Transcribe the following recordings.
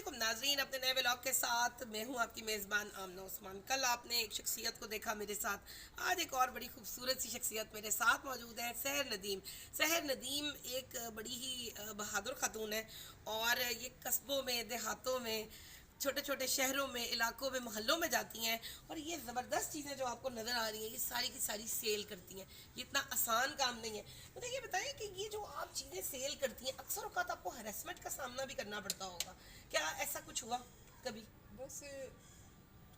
अस्सलामुअलैकुम नाजरीन, अपने नए व्लॉग के साथ मैं हूं आपकी मेज़बान आमना उस्मान। कल आपने एक शख्सियत को देखा मेरे साथ, आज एक और बड़ी खूबसूरत सी शख्सियत मेरे साथ मौजूद है, सहर नदीम। सहर नदीम एक बड़ी ही बहादुर खातून है और ये कस्बों में, देहातों में, छोटे छोटे शहरों में, इलाकों में, मोहल्लों में जाती हैं और ये ज़बरदस्त चीज़ें जो आपको नज़र आ रही हैं ये सारी की सारी सेल करती हैं। ये इतना आसान काम नहीं है। मुझे ये बताएं कि ये जो आप चीज़ें सेल करती हैं अक्सर औक़ात आपको हरेसमेंट का सामना भी करना पड़ता होगा, क्या ऐसा कुछ हुआ कभी? बस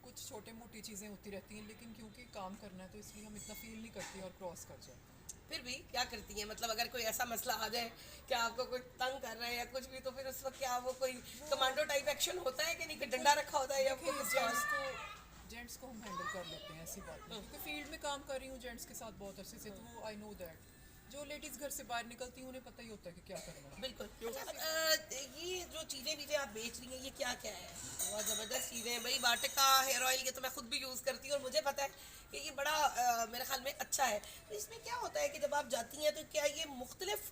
कुछ छोटे मोटी चीज़ें होती रहती हैं, लेकिन क्योंकि काम करना है तो इसलिए हम इतना फील नहीं करते और क्रॉस कर जाते हैं। फिर भी क्या करती हैं, मतलब अगर कोई ऐसा मसला आ जाए कि आपको कोई तंग कर रहा है या कुछ भी, तो फिर उस वक्त क्या वो कोई वो कमांडो टाइप एक्शन होता है कि नहीं, कि बिल्कुल। डंडा रखा होता है या देखिए, आपको पिस्तौल? जेंट्स को हम हैंडल कर लेते हैं, ऐसी बात नहीं, क्योंकि फील्ड में काम कर रही हूँ जेंट्स के साथ बहुत अरसे से, तो आई नो दैट जो लेडीज़ घर से बाहर निकलती हैं उन्हें पता ही होता है कि क्या करना है। बिल्कुल। तो अच्छा, इसी ये जो चीज़ें वीज़ें आप बेच रही हैं ये क्या क्या है? बहुत ज़बरदस्त चीज़ें हैं भाई। वाटिका हेयर ऑयल, ये तो मैं खुद भी यूज़ करती हूँ और मुझे पता है कि ये बड़ा मेरे ख्याल में अच्छा है। तो इसमें क्या होता है कि जब आप जाती हैं तो क्या ये मुख्तलिफ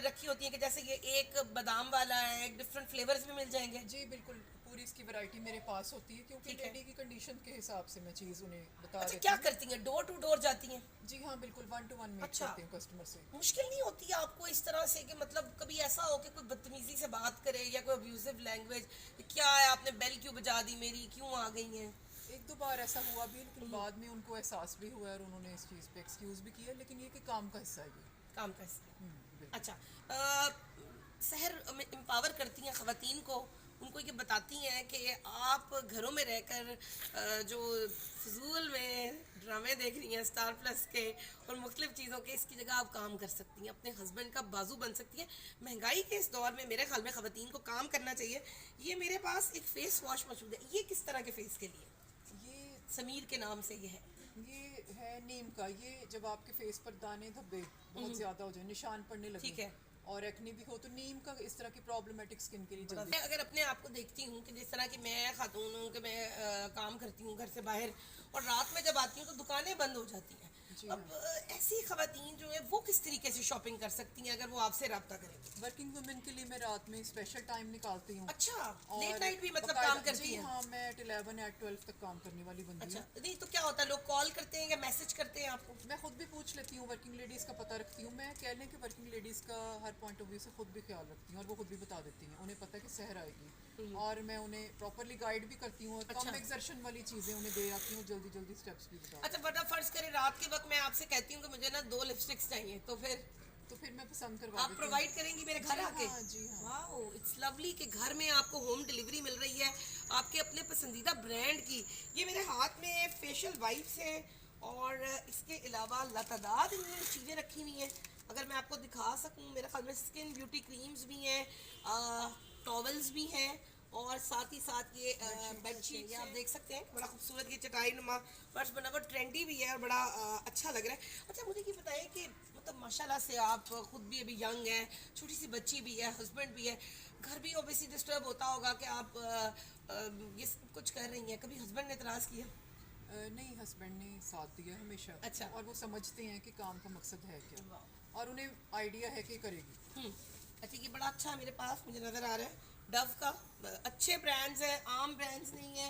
रखी होती हैं कि जैसे ये एक बादाम वाला है, एक डिफरेंट फ्लेवर्स भी मिल जाएंगे? जी बिल्कुल, पूरी इसकी वैरायटी मेरे पास होती है, क्योंकि ठीक है। लेडी की कंडीशन के हिसाब से मैं चीज़ उन्हें बता अच्छा, क्या देती हूँ। करती हैं, डोर टू डोर जाती हैं? जी हाँ बिल्कुल, 1 to 1 मीट अच्छा, करते हैं कस्टमर से। मुश्किल नहीं होती है आपको इस तरह से कि मतलब कभी ऐसा हो कि कोई बदतमीजी से बात करे या कोई अब्यूजिव लैंग्वेज, क्या है आपने बेल क्यों बजा दी मेरी, क्यों आ गई हैं? एक दो बार ऐसा हुआ भी, लेकिन बाद में उनको एहसास भी हुआ और उन्होंने इस चीज़ पे एक्सक्यूज़ भी किया, लेकिन ये कि काम का हिस्सा है ये। काम का हिस्सा है। बिल्कुल। अच्छा, शहर में एम्पावर करती हैं ख़वातीन को, उनको ये बताती हैं कि आप घरों में रहकर जो फजूल में ड्रामे देख रही हैं स्टार प्लस के और मुख्तलिफ चीज़ों के, इसकी जगह आप काम कर सकती हैं, अपने हस्बैंड का बाजू बन सकती हैं। महंगाई के इस दौर में मेरे ख्याल में ख़वातीन को काम करना चाहिए। ये मेरे पास एक फ़ेस वॉश मौजूद है, ये किस तरह के फ़ेस के लिए? ये समीर के नाम से ये है। ये है नीम का। ये जब आपके फेस पर दाने धब्बे बहुत ज़्यादा हो जाए, निशान पड़ने लगे ठीक है। और एक्ने भी हो, तो नीम का इस तरह की प्रॉब्लमेटिक स्किन के लिए जल्दी। मैं अगर अपने आप को देखती हूँ कि जिस तरह की मैं खातून हूँ कि मैं काम करती हूँ घर से बाहर और रात में जब आती हूँ तो दुकानें बंद हो जाती हैं। जी अब हाँ। ऐसी खवातीन जो है वो किस तरीके से शॉपिंग कर सकती हैं अगर वो आपसे रब्ता करेंगी? वर्किंग वुमेन के लिए मैं रात में स्पेशल टाइम निकालती हूँ। अच्छा, लेट और नाइट भी मतलब काम बाकायदा करती जी हैं? हाँ, मैं एट 11 या 12 तक काम करने वाली बंदी अच्छा, हूँ। नहीं तो क्या होता है, लोग कॉल करते हैं या मैसेज करते हैं आपको? मैं खुद भी पूछ लेती हूँ, वर्किंग लेडीज़ का पता रखती हूँ। मैं कह लें कि वर्किंग लेडीज़ का हर पॉइंट ऑफ व्यू से खुद भी ख्याल रखती हूँ और वो खुद भी बता देती हैं, उन्हें पता है कि शहर आएगी, और मैं उन्हें प्रॉपरली गाइड भी करती हूँ और अच्छा। कम एक्सर्शन वाली चीज़ें उन्हें दे आती हूँ, जल्दी जल्दी स्टेप्स भी बता अच्छा, देती बट अब फर्ज करें रात के वक्त मैं आपसे कहती हूँ कि मुझे ना 2 लिपस्टिक्स चाहिए, तो फिर हूँ। तो फिर मैं पसंद करवा आप देती हूँ। प्रोवाइड करेंगी मेरे घर जी आके? हाँ, जी हाँ। वाओ, इट्स लवली कि घर में आपको होम डिलीवरी मिल रही है आपके अपने पसंदीदा ब्रांड की। ये मेरे हाथ में फेशियल वाइप्स है और इसके अलावा लातादाद चीज़ें रखी हुई हैं। अगर मैं आपको दिखा सकूं, मेरे ख्याल में स्किन ब्यूटी क्रीम्स भी हैं, टॉवल्स भी हैं और साथ ही साथ ये बेडशीट ये आप देख सकते हैं, बड़ा खूबसूरत ये चटाई नुमा फर्श बना हुआ, ट्रेंडी भी है और बड़ा अच्छा लग रहा है। अच्छा, मुझे ये बताएं कि मतलब माशाल्लाह से आप खुद भी अभी यंग हैं, छोटी सी बच्ची भी है, हस्बैंड भी है, घर भी ऑब्वियसली डिस्टर्ब होता होगा कि आप ये सब कुछ कर रही हैं, कभी हस्बैंड ने इतराज़ किया? नहीं, हस्बैंड ने साथ दिया हमेशा। अच्छा। और वो समझते हैं कि काम का मकसद है क्या, वाह। और उन्हें आइडिया है कि करेगी। अच्छा, ये बड़ा अच्छा मेरे पास मुझे नज़र आ रहा है डव का। अच्छे ब्रांड्स हैं, आम ब्रांड्स नहीं है।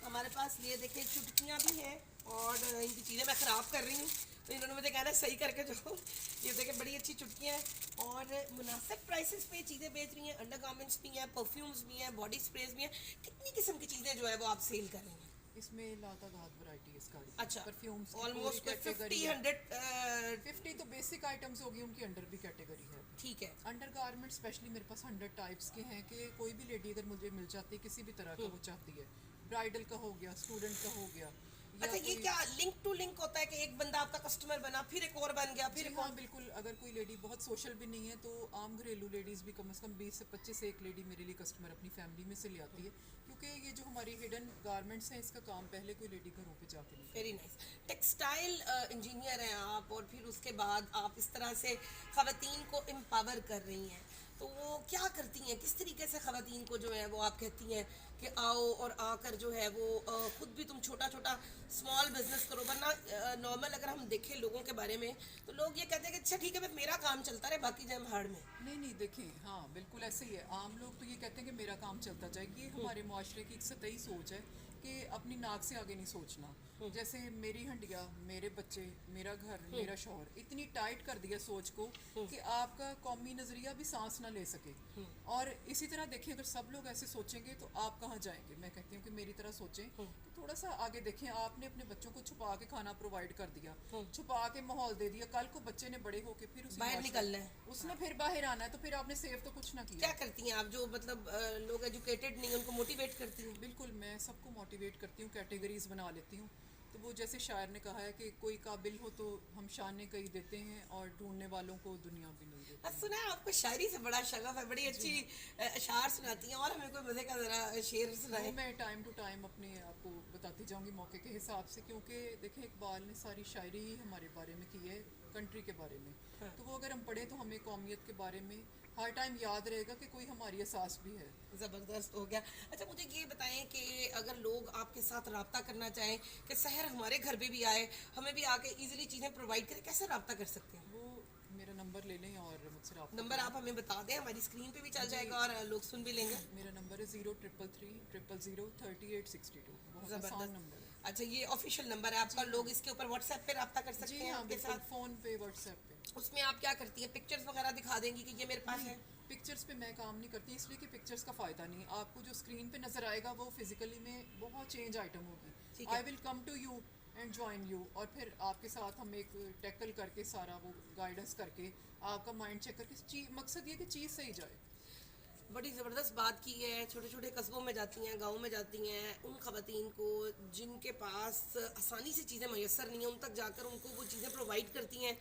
हमारे पास ये देखिए चुटकियाँ भी हैं और इनकी चीज़ें मैं ख़राब कर रही हूँ तो इन्होंने मुझे कहना है सही करके जो। ये देखिए बड़ी अच्छी चुटकियाँ हैं और मुनासिब प्राइसेस पे चीज़ें बेच रही हैं। अंडर गारमेंट्स भी हैं, परफ्यूम्स भी हैं, बॉडी स्प्रेज भी हैं। कितनी किस्म की चीज़ें जो है वो आप सेल कर रही हैं? इसमें लातादाद वैरायटी है इस गाड़ी की। अच्छा, परफ्यूम्स की पूरी ऑलमोस्ट कोई कैटेगरी 50 है। 100। 50 तो बेसिक आइटम्स होगी, उनकी अंडर भी कैटेगरी है। ठीक है। अंडर गारमेंट स्पेशली मेरे पास 100 टाइप्स के हैं कि कोई भी लेडी अगर मुझे मिल जाती है किसी भी तरह का वो चाहती है, ब्राइडल का हो गया, स्टूडेंट का हो गया, या अच्छा, ये कोई। क्या लिंक टू लिंक होता है कि एक बंदा आपका कस्टमर बना फिर एक और बन गया फिर जी एक हाँ और? बिल्कुल, अगर कोई लेडी बहुत सोशल भी नहीं है तो आम घरेलू लेडीज़ भी कम से कम 20 से 25 एक लेडी मेरे लिए कस्टमर अपनी फैमिली में से ले आती है, क्योंकि ये जो हमारी हिडन गारमेंट्स हैं इसका काम पहले कोई लेडी घरों पे जाके नहीं वेरी करती। नाइस। टेक्सटाइल इंजीनियर हैं आप और फिर उसके बाद आप इस तरह से ख़वातीन को एम्पावर कर रही हैं। तो वो क्या करती हैं, किस तरीके से ख़वातीन को जो है वो आप कहती हैं कि आओ और आकर जो है वो खुद भी तुम छोटा छोटा स्मॉल बिजनेस करो? वरना नॉर्मल अगर हम देखें लोगों के बारे में तो लोग ये कहते हैं कि अच्छा ठीक है बस मेरा काम चलता रहे, बाकी जाए हम हाड़ में। नहीं नहीं, देखिए हाँ बिल्कुल ऐसे ही है। आम लोग तो ये कहते हैं कि मेरा काम चलता जाए। ये हमारे मुआशरे की एक सतही सोच है कि अपनी नाक से आगे नहीं सोचना। जैसे मेरी हंडिया, मेरे बच्चे, मेरा घर, मेरा शौहर, इतनी टाइट कर दिया सोच को कि आपका कौमी नज़रिया भी सांस ना ले सके। और इसी तरह देखिए अगर सब लोग ऐसे सोचेंगे तो आप कहाँ जाएंगे। मैं कहती हूँ कि मेरी तरह सोचें कि थोड़ा सा आगे देखें। आपने अपने बच्चों को छुपा के खाना प्रोवाइड कर दिया, छुपा के माहौल दे दिया, कल को बच्चे ने बड़े होके फिर उसी बाहर मुआशरे- निकलना है। उसने फिर बाहर आना है, तो फिर आपने सेव तो कुछ ना किया। क्या करती हैं आप जो मतलब लोग एजुकेटेड नहीं हैं, उनको मोटिवेट करती हैं? बिल्कुल, मैं सबको मोटिवेट करती हूँ, कैटेगरीज बना लेती हूँ। तो वो जैसे शायर ने कहा है कि कोई काबिल हो तो हम शाने कई देते हैं और ढूंढने वालों को दुनिया भी नहीं देती। सुना है आपको शायरी से बड़ा शगफ है, बड़ी अच्छी अशार सुनाती हैं, और हमें कोई मजे का जरा शेर सुनाए। वो मैं टाइम टू टाइम अपने आपको बताती जाऊंगी मौके के हिसाब से, क्योंकि देखिए इकबाल ने सारी शायरी ही हमारे बारे में की है, कंट्री के बारे में। तो वो अगर हम पढ़े तो हमें कौमियत के बारे में हर टाइम याद रहेगा कि कोई हमारी एहसास भी है। ज़बरदस्त हो गया। अच्छा मुझे ये बताएं कि अगर लोग आपके साथ रब्ता करना चाहें कि शहर हमारे घर पे भी आए, हमें भी आके इजीली चीज़ें प्रोवाइड करें, कैसे रब्ता कर सकते हैं? वो मेरा नंबर ले लें और मुझसे रब्ता नंबर आप हमें बता दें, हमारी स्क्रीन पे भी चल जाएगा और लोग सुन भी लेंगे। मेरा नंबर है 0333003862। बहुत आसान ज़बरदस्त। नंबर है। अच्छा ये ऑफिशियल नंबर है आपका, लोग इसके ऊपर व्हाट्सएप पे रब्ता कर सकते जी हैं हाँ आपके बिल्कुल, साथ? फ़ोन पे, व्हाट्सएप पे। उसमें आप क्या करती हैं, पिक्चर्स वगैरह दिखा देंगी कि ये मेरे पास है? पिक्चर्स पे मैं काम नहीं करती, इसलिए कि पिक्चर्स का फ़ायदा नहीं। आपको जो स्क्रीन पे नज़र आएगा वो फिजिकली में बहुत चेंज आइटम होगी। ठीक है। I will come to you and join you, और फिर आपके साथ हम एक टैकल करके सारा वो गाइडेंस करके आपका माइंड चेक करके मकसद ये कि चीज़ सही जाए। बड़ी ज़बरदस्त बात की है। छोटे छोटे कस्बों में जाती हैं, गाँव में जाती हैं, उन ख़वातीन को जिनके पास आसानी से चीज़ें मैसर नहीं हैं, उन तक जाकर उनको वो चीज़ें प्रोवाइड करती हैं।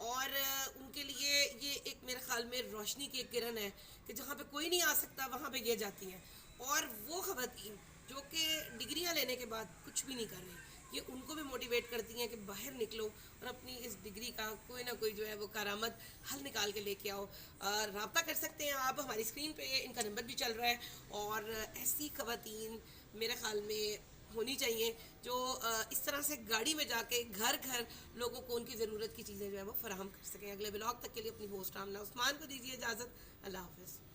और उनके लिए ये एक मेरे ख़्याल में रोशनी की एक किरण है कि जहाँ पे कोई नहीं आ सकता वहाँ पे ये जाती हैं। और वो ख़वातीन जो कि डिग्रियाँ लेने के बाद कुछ भी नहीं कर रही, ये उनको भी मोटिवेट करती हैं कि बाहर निकलो और अपनी इस डिग्री का कोई ना कोई जो है वो कारामद हल निकाल के लेके आओ। रब्ता कर सकते हैं आप, हमारी स्क्रीन पे इनका नंबर भी चल रहा है। और ऐसी ख़वातीन मेरे ख़्याल में होनी चाहिए जो इस तरह से गाड़ी में जाके घर घर लोगों को उनकी ज़रूरत की चीज़ें जो है वो फराहम कर सकें। अगले ब्लॉग तक के लिए अपनी होस्ट आमना उस्मान को दीजिए इजाज़त। अल्लाह हाफ़िज़।